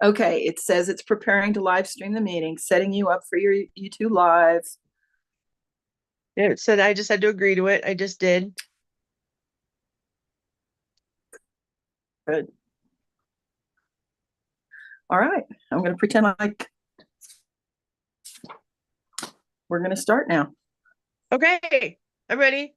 Okay, it says it's preparing to live stream the meeting, setting you up for your YouTube live. It said I just had to agree to it. I just did. Good. All right, I'm going to pretend like we're going to start now. Okay, I'm ready.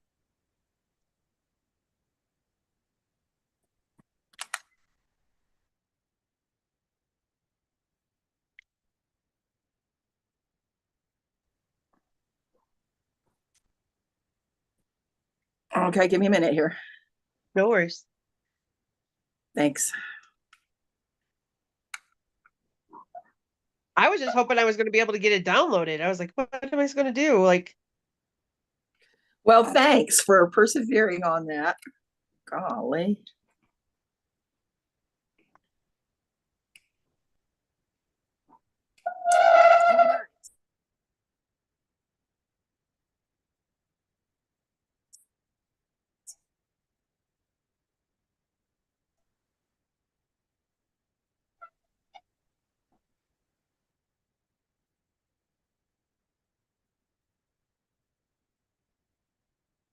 Okay, give me a minute here. No worries. Thanks. I was just hoping I was going to be able to get it downloaded. I was like, what am I going to do? Like, Well, thanks for persevering on that. Golly.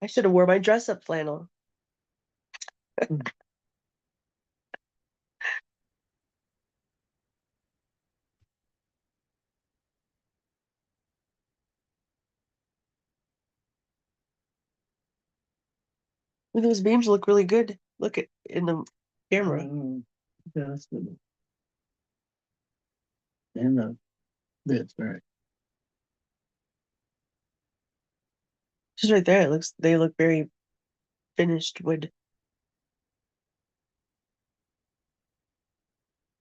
I should have wore my dress up flannel. Those beams look really good. Look at in the camera. Yeah, that's good. And the bits, right? Just right there. They look very finished wood.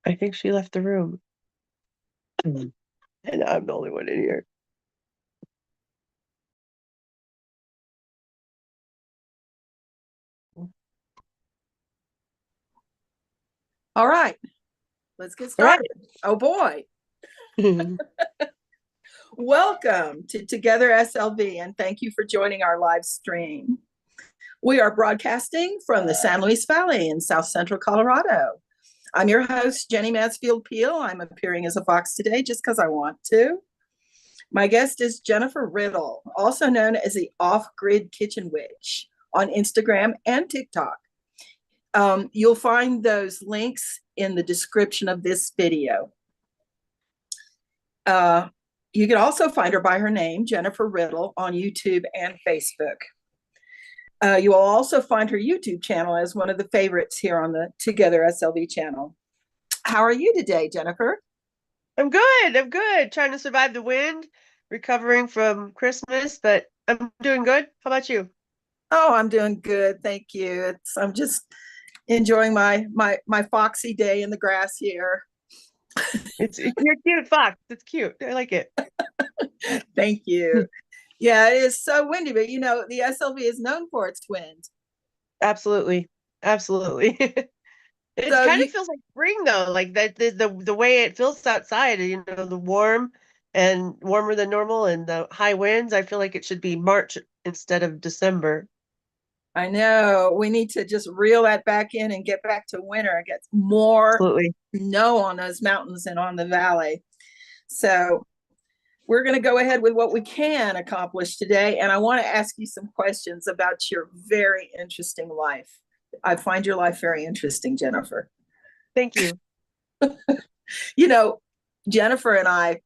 I think she left the room. And I'm the only one in here. All right, let's get All right. started. Oh boy. Welcome to Together SLV, and thank you for joining our live stream. We are broadcasting from the San Luis Valley in South Central Colorado. I'm your host, Jenny Mansfield Peel. I'm appearing as a fox today just because I want to. My guest is Jennifer Riddle, also known as the Off-Grid Kitchen Witch on Instagram and TikTok. You'll find those links in the description of this video. You can also find her by her name, Jennifer Riddle, on YouTube and Facebook. You will also find her YouTube channel as one of the favorites here on the Together SLV channel. How are you today, Jennifer? I'm good. I'm good. Trying to survive the wind, recovering from Christmas, but I'm doing good. How about you? Oh, I'm doing good, thank you. I'm just enjoying my foxy day in the grass here. You're a cute fox. It's cute. I like it. Thank you. Yeah, it is so windy, but you know, the SLV is known for its wind. Absolutely. Absolutely. It So kind of you, feels like spring though, like that the way it feels outside, the warm and warmer than normal and the high winds. I feel like it should be March instead of December. I know we need to just reel that back in and get back to winter and get more Absolutely. snow on those mountains and on the valley. So we're going to go ahead with what we can accomplish today. And I want to ask you some questions about your very interesting life. I find your life very interesting, Jennifer. Thank you. You know, Jennifer and I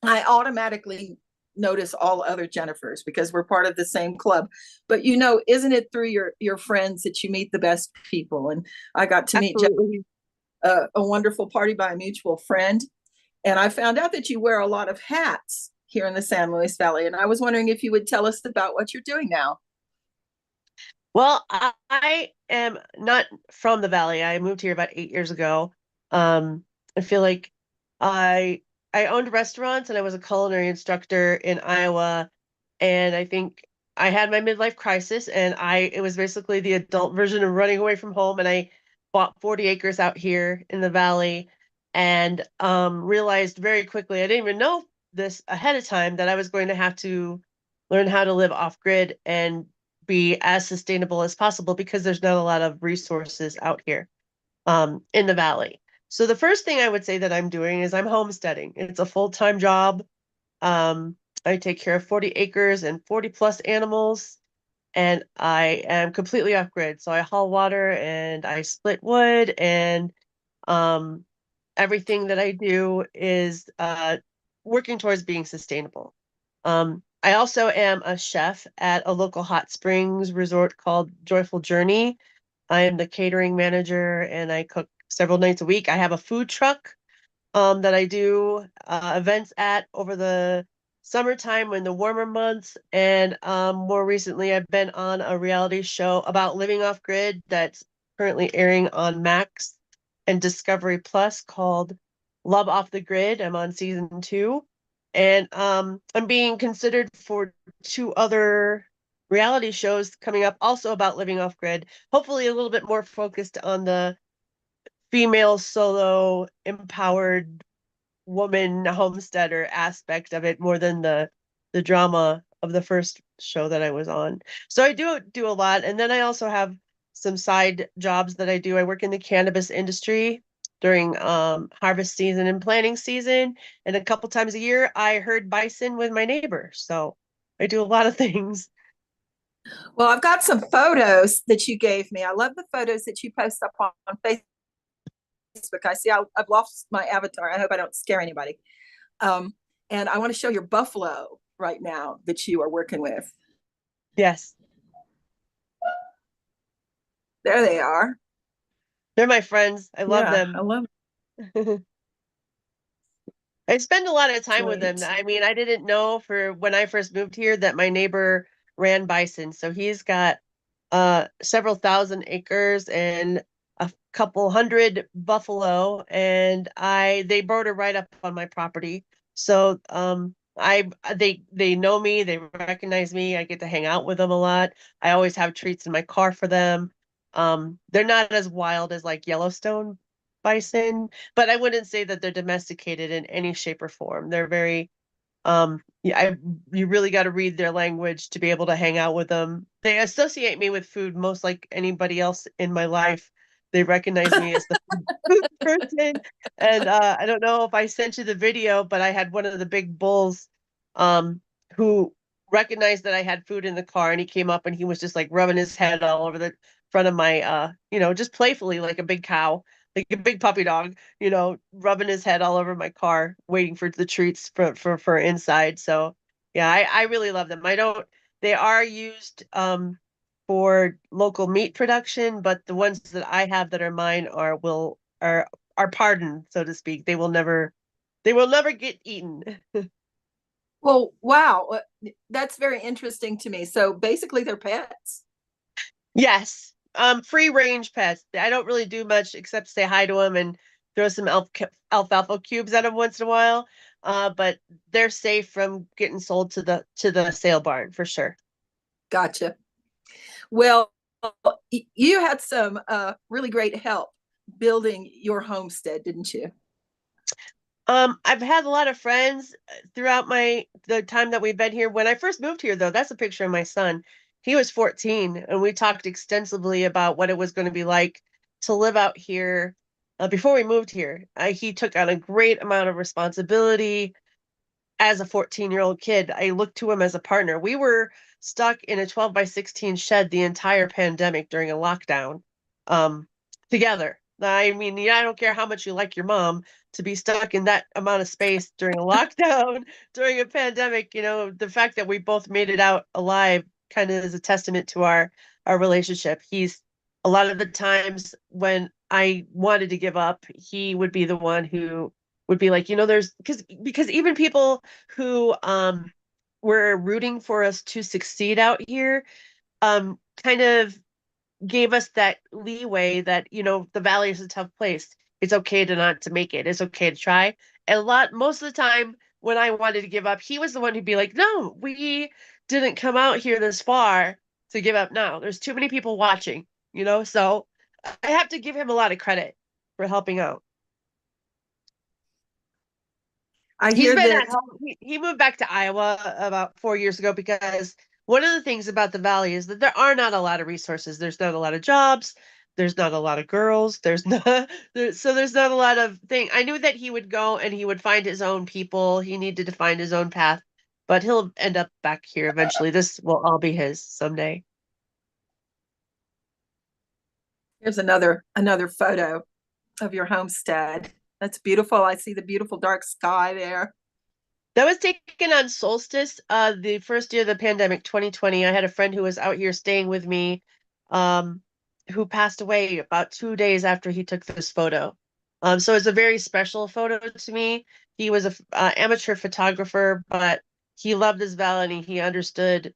automatically notice all other Jennifers because we're part of the same club. But you know, isn't it through your friends that you meet the best people? And I got to meet Absolutely. a wonderful party by a mutual friend, and I found out that you wear a lot of hats here in the San Luis Valley. And I was wondering if you would tell us about what you're doing now. Well, I am not from the Valley. I moved here about 8 years ago. I feel like I I owned restaurants and I was a culinary instructor in Iowa, and I think I had my midlife crisis, and I it was basically the adult version of running away from home, and I bought 40 acres out here in the Valley, and realized very quickly, I didn't even know this ahead of time, that I was going to have to learn how to live off grid and be as sustainable as possible because there's not a lot of resources out here in the valley. So the first thing I would say that I'm doing is I'm homesteading. It's a full-time job. I take care of 40 acres and 40 plus animals, and I am completely off grid. So I haul water and I split wood, and um, everything that I do is working towards being sustainable. I also am a chef at a local hot springs resort called Joyful Journey. I am the catering manager and I cook several nights a week. I have a food truck that I do events at over the summertime in the warmer months. And more recently, I've been on a reality show about living off grid that's currently airing on Max and Discovery Plus called Love Off the Grid. I'm on season 2. And I'm being considered for 2 other reality shows coming up also about living off grid, hopefully a little bit more focused on the female solo empowered woman homesteader aspect of it more than the drama of the first show that I was on. So I do a lot, and then I also have some side jobs that I do. I work in the cannabis industry during harvest season and planting season, and a couple times a year I herd bison with my neighbor. So I do a lot of things. Well, I've got some photos that you gave me. I love the photos that you post up on Facebook. I see I've lost my avatar. I hope I don't scare anybody. Um, and I want to show your buffalo right now that you are working with. Yes, There they are. they're my friends. I love Yeah, I them. love I spend a lot of time with him. Great. I mean, I didn't know for when I first moved here that my neighbor ran bison. So he's got several thousand acres and a couple hundred buffalo, and they border right up on my property. So they know me, they recognize me. I get to hang out with them a lot. I always have treats in my car for them. They're not as wild as like Yellowstone bison, but I wouldn't say that they're domesticated in any shape or form. They're very yeah, you really got to read their language to be able to hang out with them. They associate me with food most like anybody else in my life. They recognize me as the food person. And I don't know if I sent you the video, but I had one of the big bulls um who recognized that I had food in the car, and he came up and he was just like rubbing his head all over the front of my just playfully like a big cow, like a big puppy dog, rubbing his head all over my car, waiting for the treats for inside. So yeah, I really love them. They are used for local meat production, but the ones that I have that are mine are pardoned, so to speak. They will never get eaten. Well, wow. That's very interesting to me. So basically, they're pets. Yes. Free range pets. I don't really do much except say hi to them and throw some alfalfa cubes at them once in a while. But they're safe from getting sold to the sale barn for sure. Gotcha. Well, you had some really great help building your homestead, didn't you? I've had a lot of friends throughout the time that we've been here. When I first moved here, though, that's a picture of my son. He was 14, and we talked extensively about what it was going to be like to live out here. Before we moved here, he took on a great amount of responsibility as a 14-year-old kid. I looked to him as a partner. We were stuck in a 12 by 16 shed the entire pandemic during a lockdown, um, together. I mean, yeah, I don't care how much you like your mom, to be stuck in that amount of space during a lockdown, during a pandemic, the fact that we both made it out alive kind of is a testament to our relationship. He's a lot of the times when I wanted to give up, he would be the one who would be like, there's because even people who were rooting for us to succeed out here kind of gave us that leeway that, the valley is a tough place. It's okay to not to make it. It's okay to try. And most of the time when I wanted to give up, he was the one who'd be like, no, we didn't come out here this far to give up now. There's too many people watching, so I have to give him a lot of credit for helping out. I He's hear been that. at home. He moved back to Iowa about 4 years ago because one of the things about the valley is that there are not a lot of resources. There's not a lot of jobs. there's not a lot of girls. There's not so there's not a lot of thing. I knew that he would go and he would find his own people. He needed to find his own path, but he'll end up back here eventually. This will all be his someday. Here's another photo of your homestead. That's beautiful. I see the beautiful dark sky there. That was taken on solstice, the first year of the pandemic, 2020. I had a friend who was out here staying with me, um, who passed away about 2 days after he took this photo. So it's a very special photo to me. He was a amateur photographer, but he loved his valley and he understood,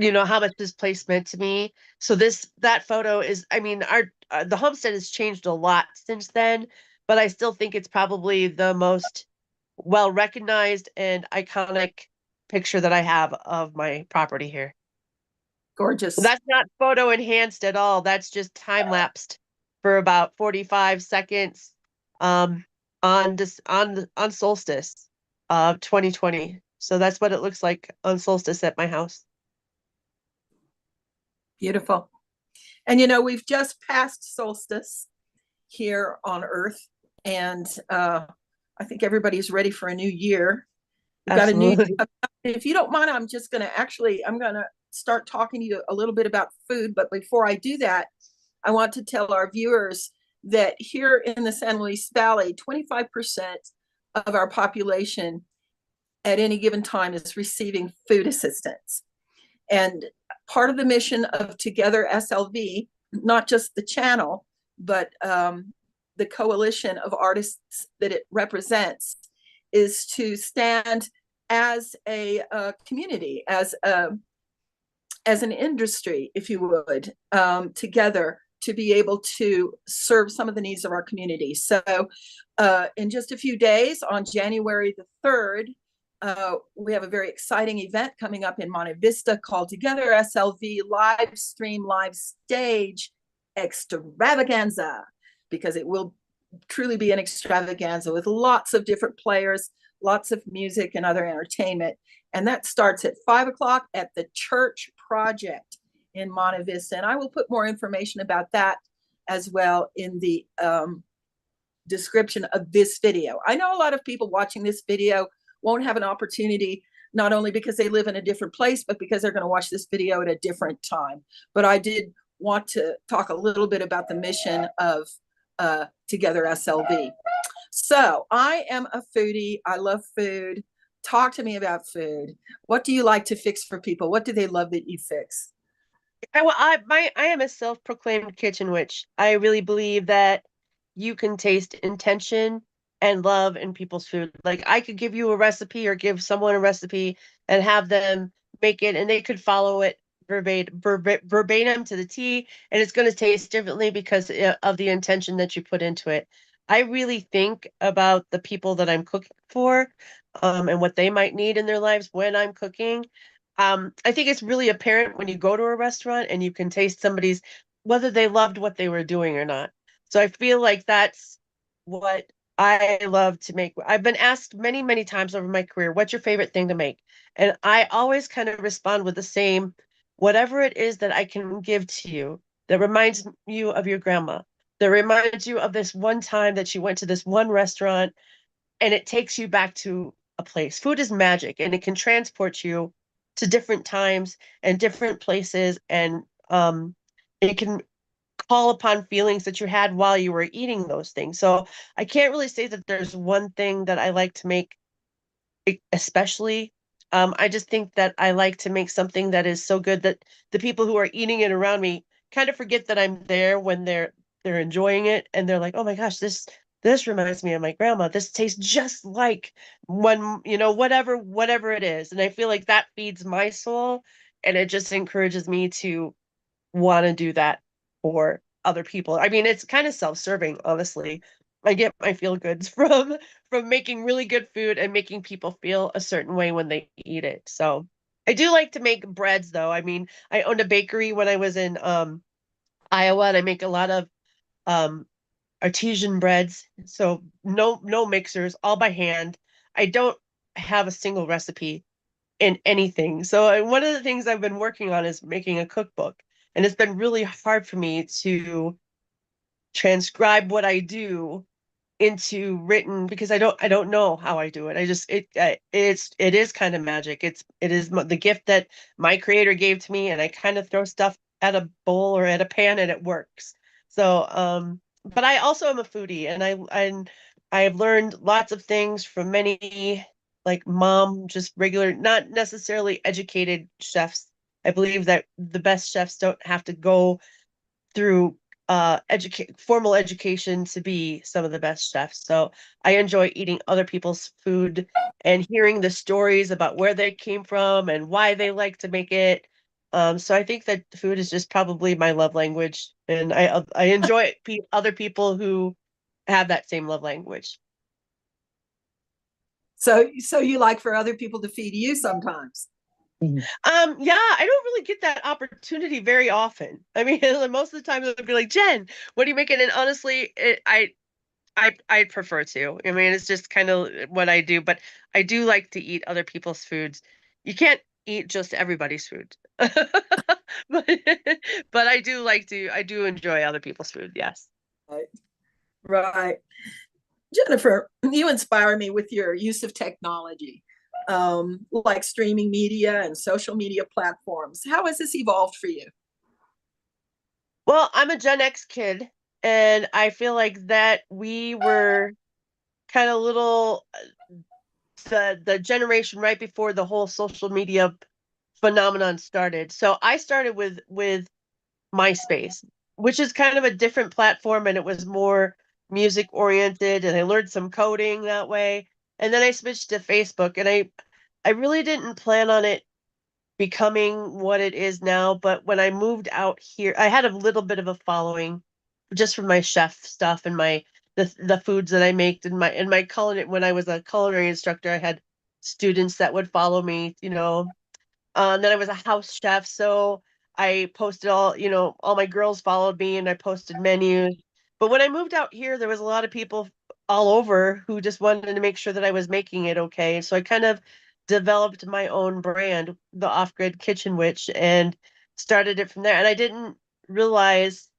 how much this place meant to me. So that photo is, I mean, our the homestead has changed a lot since then, but I still think it's probably the most well recognized and iconic picture that I have of my property here. Gorgeous. That's not photo enhanced at all. That's just time lapsed for about 45 seconds on this on solstice of 2020. So that's what it looks like on solstice at my house. Beautiful. And we've just passed solstice here on Earth, and I think everybody's ready for a new year. We've got a new. Absolutely. If you don't mind, I'm going to start talking to you a little bit about food. But before I do that, I want to tell our viewers that here in the San Luis Valley, 25% of our population at any given time is receiving food assistance. And part of the mission of Together SLV, not just the channel, but the coalition of artists that it represents, is to stand as a community, as an industry, if you would, together to be able to serve some of the needs of our community. So in just a few days, on January the 3rd, we have a very exciting event coming up in Monte Vista called Together SLV Live Stream Live Stage Extravaganza, because it will truly be an extravaganza with lots of different players, lots of music and other entertainment. And that starts at 5 o'clock at the Church Project in Monte Vista. And I will put more information about that as well in the description of this video. I know a lot of people watching this video won't have an opportunity, not only because they live in a different place, but because they're going to watch this video at a different time. But I did want to talk a little bit about the mission of Together SLV. So I am a foodie. I love food. Talk to me about food. What do you like to fix for people? What do they love that you fix? I am a self-proclaimed kitchen witch. I really believe that you can taste intention and love in people's food. Like I could give you a recipe or give someone a recipe and have them make it, and they could follow it verbatim to the T, and it's going to taste differently because of the intention that you put into it. I really think about the people that I'm cooking for, and what they might need in their lives when I'm cooking. I think it's really apparent when you go to a restaurant and you can taste somebody's, whether they loved what they were doing or not. So I feel like that's what I love to make. I've been asked many, many times over my career, what's your favorite thing to make? And I always kind of respond with the same, whatever it is that I can give to you that reminds you of your grandma, that reminds you of this one time that you went to this one restaurant, and it takes you back to a place. Food is magic, and it can transport you to different times and different places, and it can call upon feelings that you had while you were eating those things. So I can't really say that there's one thing that I like to make especially. I just think that I like to make something that is so good that the people who are eating it around me kind of forget that I'm there when they're enjoying it, and they're like, "Oh my gosh, this reminds me of my grandma. This tastes just like when, whatever it is." And I feel like that feeds my soul, and it just encourages me to want to do that for other people. I mean, it's kind of self-serving, honestly. I get my feel goods from making really good food and making people feel a certain way when they eat it. So I do like to make breads though. I mean, I owned a bakery when I was in Iowa, and I make a lot of um artesian breads. So no mixers, all by hand. I don't have a single recipe in anything. So one of the things I've been working on is making a cookbook. And it's been really hard for me to transcribe what I do into written because I don't know how I do it. I just it is kind of magic. It is the gift that my creator gave to me, and I kind of throw stuff at a bowl or at a pan and it works. So but I also am a foodie, and I've learned lots of things from many like mom, just regular, not necessarily educated chefs. I believe that the best chefs don't have to go through educate formal education to be some of the best chefs. So I enjoy eating other people's food and hearing the stories about where they came from and why they like to make it. So I think that food is just probably my love language, and I enjoy other people who have that same love language. So you like for other people to feed you sometimes. Yeah, I don't really get that opportunity very often. I mean, most of the time they'll be like, Jen, what are you making? And honestly, I prefer to. I mean, it's just kind of what I do, but I do like to eat other people's foods. You can't eat just everybody's food. But but I do enjoy other people's food, yes. Right. Right. Jennifer, you inspire me with your use of technology, like streaming media and social media platforms. How has this evolved for you? Well, I'm a Gen X kid, and I feel like that we were kind of little the generation right before the whole social media phenomenon started. So I started with MySpace, which is kind of a different platform, and it was more music oriented, and I learned some coding that way. And then I switched to Facebook, and I really didn't plan on it becoming what it is now, but when I moved out here, I had a little bit of a following just from my chef stuff and my the foods that I make and my culinary when I was a culinary instructor, I had students that would follow me, then I was a house chef, so I posted all my girls followed me and I posted menus. But when I moved out here, there was a lot of people all over who just wanted to make sure that I was making it okay. So I kind of developed my own brand, the Off-Grid Kitchen Witch, and started it from there. And I didn't realize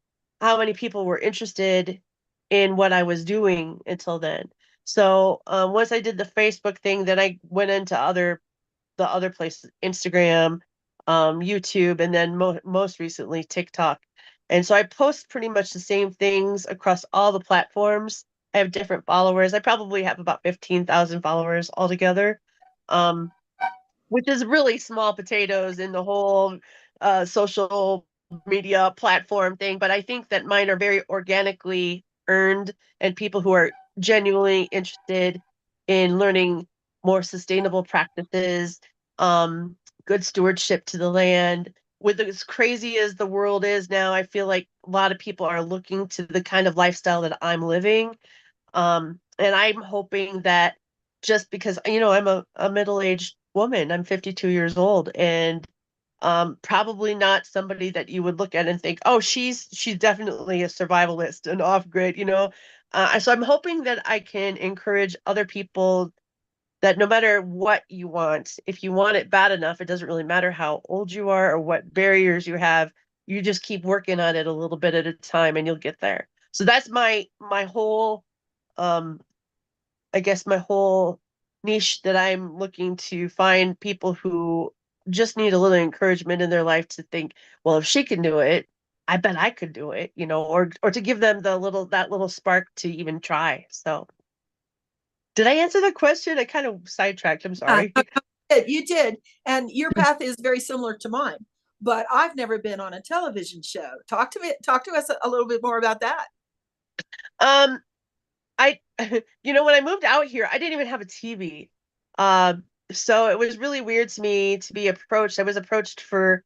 how many people were interested in what I was doing until then. So once I did the Facebook thing, then I went into the other places, Instagram, YouTube, and then most recently TikTok. And so I post pretty much the same things across all the platforms. I have different followers. I probably have about 15,000 followers altogether, um, which is really small potatoes in the whole social media platform thing. But I think that mine are very organically earned, and people who are genuinely interested in learning more sustainable practices, um, good stewardship to the land. With as crazy as the world is now, I feel like a lot of people are looking to the kind of lifestyle that I'm living. And I'm hoping that just because, I'm a middle-aged woman, I'm 52 years old, and probably not somebody that you would look at and think, oh, she's definitely a survivalist and off grid, so I'm hoping that I can encourage other people that no matter what you want, if you want it bad enough, it doesn't really matter how old you are or what barriers you have. You just keep working on it a little bit at a time and you'll get there. So that's my whole um I guess my whole niche, that I'm looking to find people who just need a little encouragement in their life to think, well, if she can do it, I bet I could do it, or to give them that little spark to even try. So did I answer the question? I kind of sidetracked. I'm sorry. You did. And your path is very similar to mine, but I've never been on a television show. Talk to us a little bit more about that. Um, I, when I moved out here, I didn't even have a TV. So it was really weird to me to be approached. I was approached for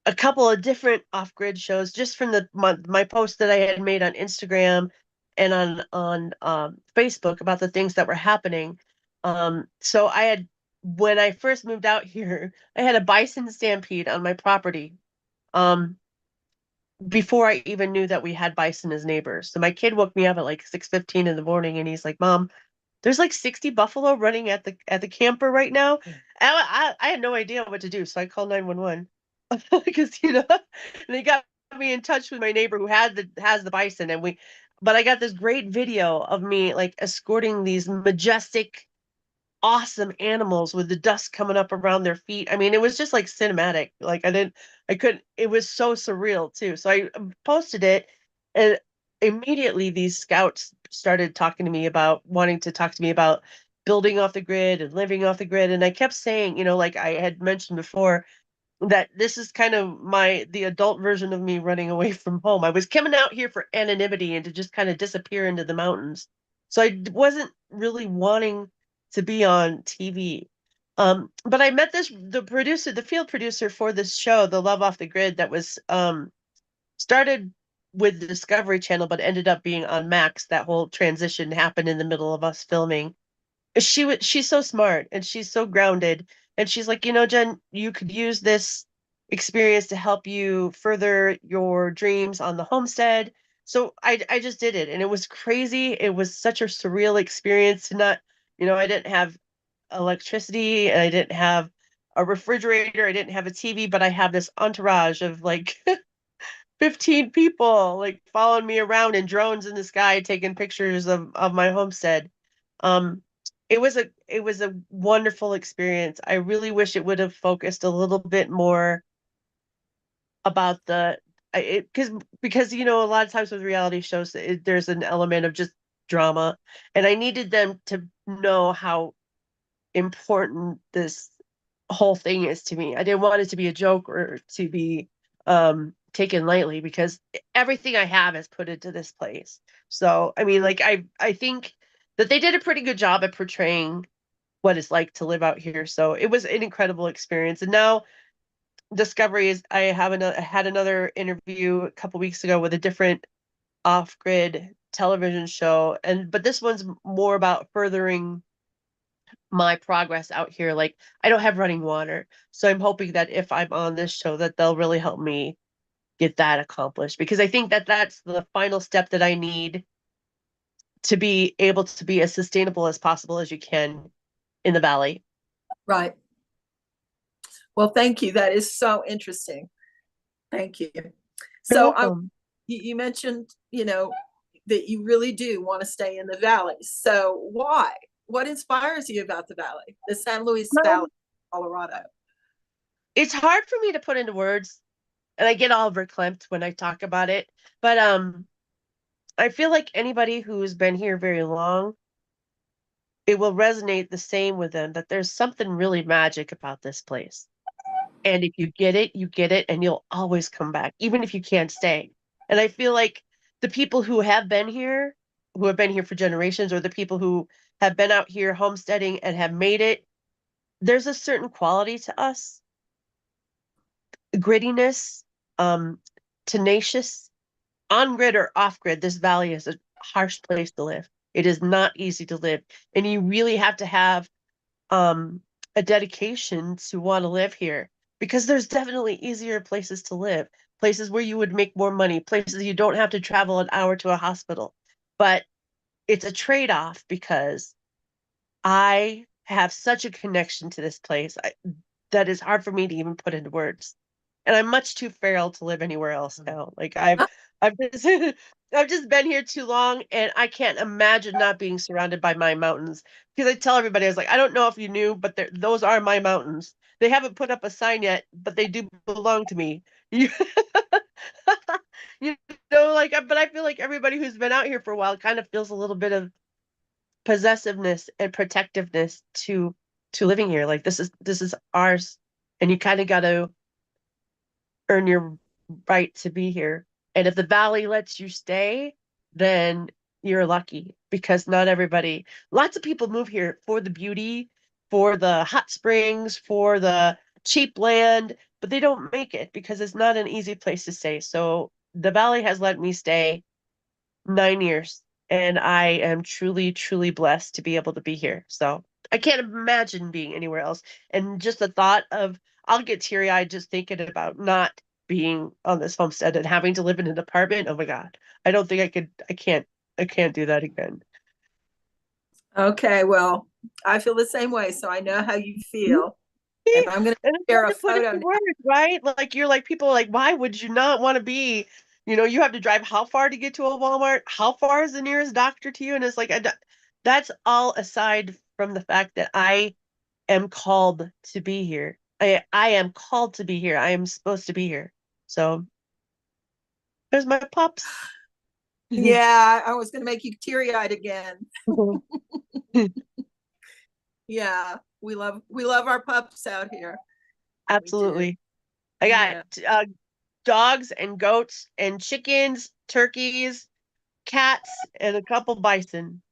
a couple of different off-grid shows just from my posts that I had made on Instagram and on Facebook about the things that were happening. So when I first moved out here, I had a bison stampede on my property. Um, before I even knew that we had bison as neighbors. So my kid woke me up at like 6:15 in the morning and he's like, "Mom, there's like 60 buffalo running at the camper right now." And I had no idea what to do, so I called 911. because they got me in touch with my neighbor who has the bison, and but I got this great video of me like escorting these majestic, awesome animals with the dust coming up around their feet. I mean, it was just like cinematic. Like I couldn't, it was so surreal too. So I posted it, and immediately these scouts started talking to me about wanting to talk to me about building off the grid and living off the grid. And I kept saying, like I had mentioned before, that this is kind of the adult version of me running away from home. I was coming out here for anonymity and to just kind of disappear into the mountains. So I wasn't really wanting to be on TV. But I met the field producer for this show, The Love Off the Grid, that was started with the Discovery Channel, but ended up being on Max. That whole transition happened in the middle of us filming. She's so smart and she's so grounded, and she's like, Jen, you could use this experience to help you further your dreams on the homestead. So I just did it, and it was crazy. It was such a surreal experience to not, I didn't have electricity, and I didn't have a refrigerator, I didn't have a TV, but I have this entourage of like 15 people like following me around in drones in the sky taking pictures of my homestead. Um, it was a wonderful experience. I really wish it would have focused a little bit more about because a lot of times with reality shows there's an element of just drama, and I needed them to know how important this whole thing is to me. I didn't want it to be a joke or to be taken lightly, because everything I have is put into this place. So I mean, like I think that they did a pretty good job at portraying what it's like to live out here. So it was an incredible experience. And now Discovery is I had another interview a couple weeks ago with a different off-grid television show, but this one's more about furthering my progress out here. Like, I don't have running water, so I'm hoping that if I'm on this show that they'll really help me get that accomplished, because I think that that's the final step that I need to be able to be as sustainable as possible as you can in the valley. Right. Well, thank you. That is so interesting. Thank you. You're So welcome. you mentioned, that you really do want to stay in the valley. So why? What inspires you about the valley, the San Luis Valley, Um, Colorado? it's hard for me to put into words, and I get all verklempt when I talk about it. But I feel like anybody who's been here very long, it will resonate the same with them, that there's something really magic about this place. And if you get it, and you'll always come back, even if you can't stay. And I feel like the people who have been here for generations, or the people who have been out here homesteading and have made it, there's a certain quality to us, grittiness, um, tenacious. On grid or off grid, this valley is a harsh place to live. It is not easy to live, and you really have to have um a dedication to want to live here, because there's definitely easier places to live, places where you would make more money, places you don't have to travel an hour to a hospital. But it's a trade-off, because I have such a connection to this place that is hard for me to even put into words. And I'm much too feral to live anywhere else now. Like I've just I've just been here too long, and I can't imagine not being surrounded by my mountains. Because I tell everybody, I was like, I don't know if you knew, but those are my mountains. They haven't put up a sign yet, but they do belong to me. You, you but I feel like everybody who's been out here for a while kind of feels a little bit of possessiveness and protectiveness to living here. Like, this is ours, and you kind of got to earn your right to be here. And if the valley lets you stay, then you're lucky, because not everybody, lots of people move here for the beauty, for the hot springs, for the cheap land, but they don't make it because it's not an easy place to stay. So the valley has let me stay 9 years, and I am truly, truly blessed to be able to be here. So I can't imagine being anywhere else. And just the thought of, I'll get teary eyed just thinking about not being on this homestead and having to live in an apartment. Oh my God. I don't think I can't do that again. Okay, well, I feel the same way, so I know how you Mhm. feel. And I'm going to And it's share hard a to put photo into now. words, right? Like you're like people are like, why would you not want to be, you have to drive how far to get to a Walmart? How far is the nearest doctor to you? And it's like that's all aside from the fact that I am called to be here. I am called to be here. I am supposed to be here. So there's my pups. Yeah, I was going to make you teary-eyed again. Yeah, we love our pups out here. We do. Absolutely. I got Yeah. dogs and goats and chickens, turkeys, cats, and a couple bison.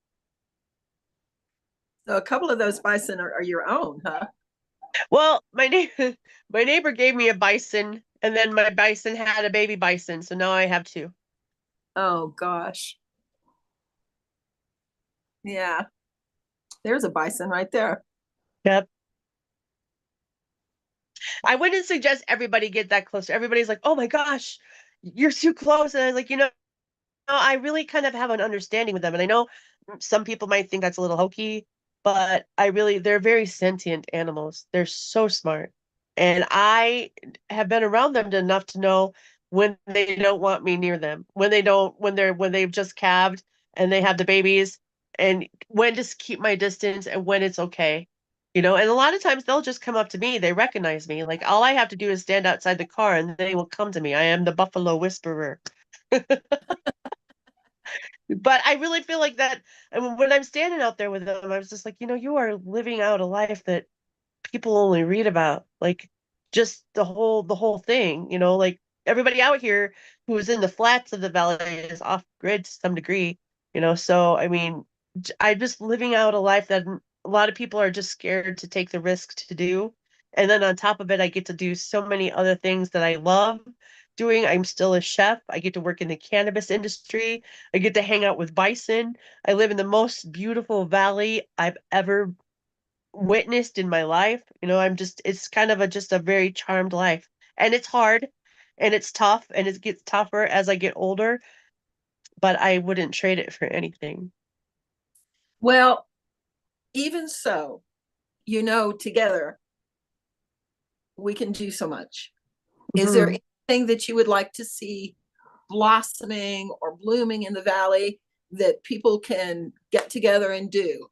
So a couple of those bison are your own, huh? Well, my neighbor gave me a bison, and then my bison had a baby bison, so now I have two. Oh gosh. Yeah. There's a bison right there. Yep. I wouldn't suggest everybody get that close. Everybody's like, "Oh my gosh, you're too close," and I was like, I really kind of have an understanding with them. And I know some people might think that's a little hokey, but they're very sentient animals. They're so smart. And I have been around them enough to know when they don't want me near them, when they've just calved and they have the babies, and when to keep my distance and when it's okay. And a lot of times they'll just come up to me. They recognize me. Like all I have to do is stand outside the car and they will come to me. I am the Buffalo Whisperer. But I really feel like that. I mean, when I'm standing out there with them, I was just like, you are living out a life that people only read about. Like just the whole thing, like everybody out here who is in the flats of the valley is off grid to some degree. So I mean, I'm just living out a life that a lot of people are just scared to take the risk to do. And then on top of it, I get to do so many other things that I love doing. I'm still a chef. I get to work in the cannabis industry. I get to hang out with bison. I live in the most beautiful valley I've ever witnessed in my life. It's kind of just a very charmed life. And it's hard and it's tough and it gets tougher as I get older, but I wouldn't trade it for anything. Well, even so, together we can do so much. Is there Mhm. anything that you would like to see blossoming or blooming in the valley that people can get together and do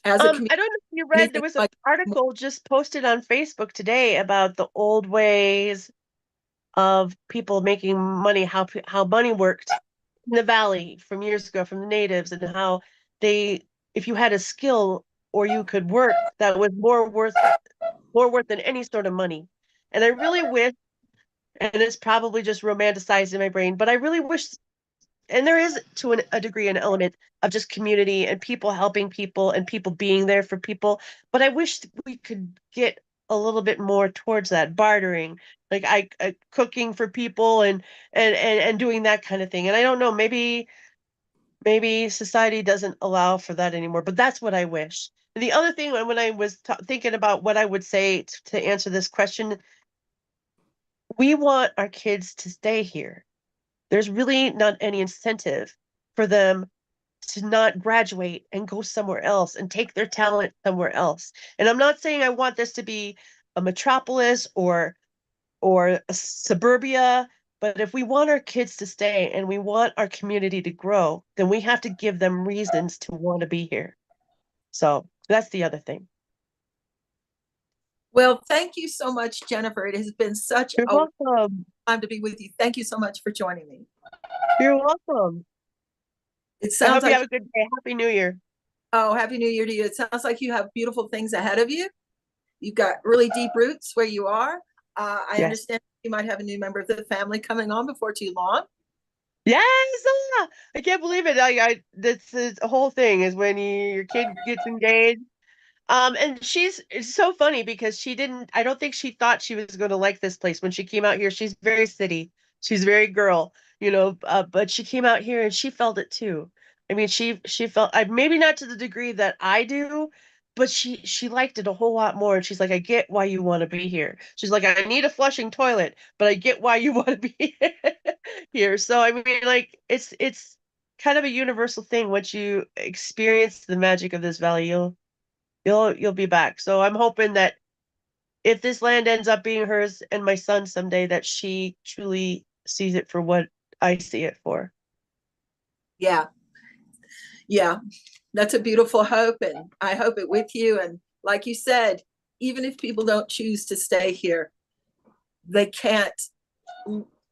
as a community? I don't know if you read, there Anything was an like article just posted on Facebook today about the old ways of people making money, how money worked in the valley from years ago from the natives, and how they, if you had a skill or you could work, that was more worth than any sort of money. And I really wish, and it's probably just romanticized in my brain, but I really wish, and there is to a degree an element of just community and people helping people and people being there for people. But I wish we could get a little bit more towards that bartering, like I cooking for people and doing that kind of thing. And I don't know, maybe society doesn't allow for that anymore, but that's what I wish. And the other thing, when I was thinking about what I would say to answer this question, we want our kids to stay here. There's really not any incentive for them to not graduate and go somewhere else and take their talent somewhere else. And I'm not saying I want this to be a metropolis or a suburbia, but if we want our kids to stay and we want our community to grow, then we have to give them reasons to want to be here. So that's the other thing. Well, thank you so much, Jennifer. It has been such You're a welcome. time to be with you. Thank you so much for joining me. You're welcome. It I sounds hope you like, have a good day. Happy New Year. oh, Happy New Year to you. It sounds like you have beautiful things ahead of you. You've got really deep roots where you are. I Yes. understand you might have a new member of the family coming on before too long. Yes, I can't believe it. That's the whole thing is when your kid gets engaged. And it's so funny because I don't think she thought she was going to like this place when she came out here. She's very city. She's very girl, but she came out here and she felt it too. I mean, she felt, maybe not to the degree that I do, but she liked it a whole lot more. And she's like, I get why you want to be here. She's like, I need a flushing toilet, but I get why you want to be here. So I mean, like it's kind of a universal thing. Once you experience the magic of this valley, you'll be back. So I'm hoping that if this land ends up being hers and my son someday, that she truly sees it for what I see it for. Yeah. Yeah. That's a beautiful hope. And I hope it with you. And like you said, even if people don't choose to stay here, they can't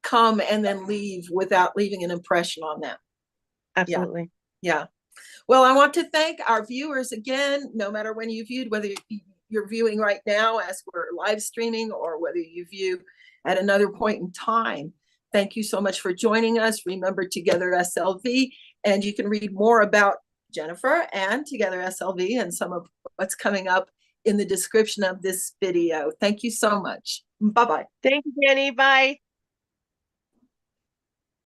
come and then leave without leaving an impression on them. Absolutely. Yeah. Well, I want to thank our viewers again, no matter when you viewed, whether you're viewing right now as we're live streaming or whether you view at another point in time. Thank you so much for joining us. Remember Together SLV, and you can read more about Jennifer and Together SLV and some of what's coming up in the description of this video. Thank you so much. Bye-bye. Thank you, Jenny. Bye.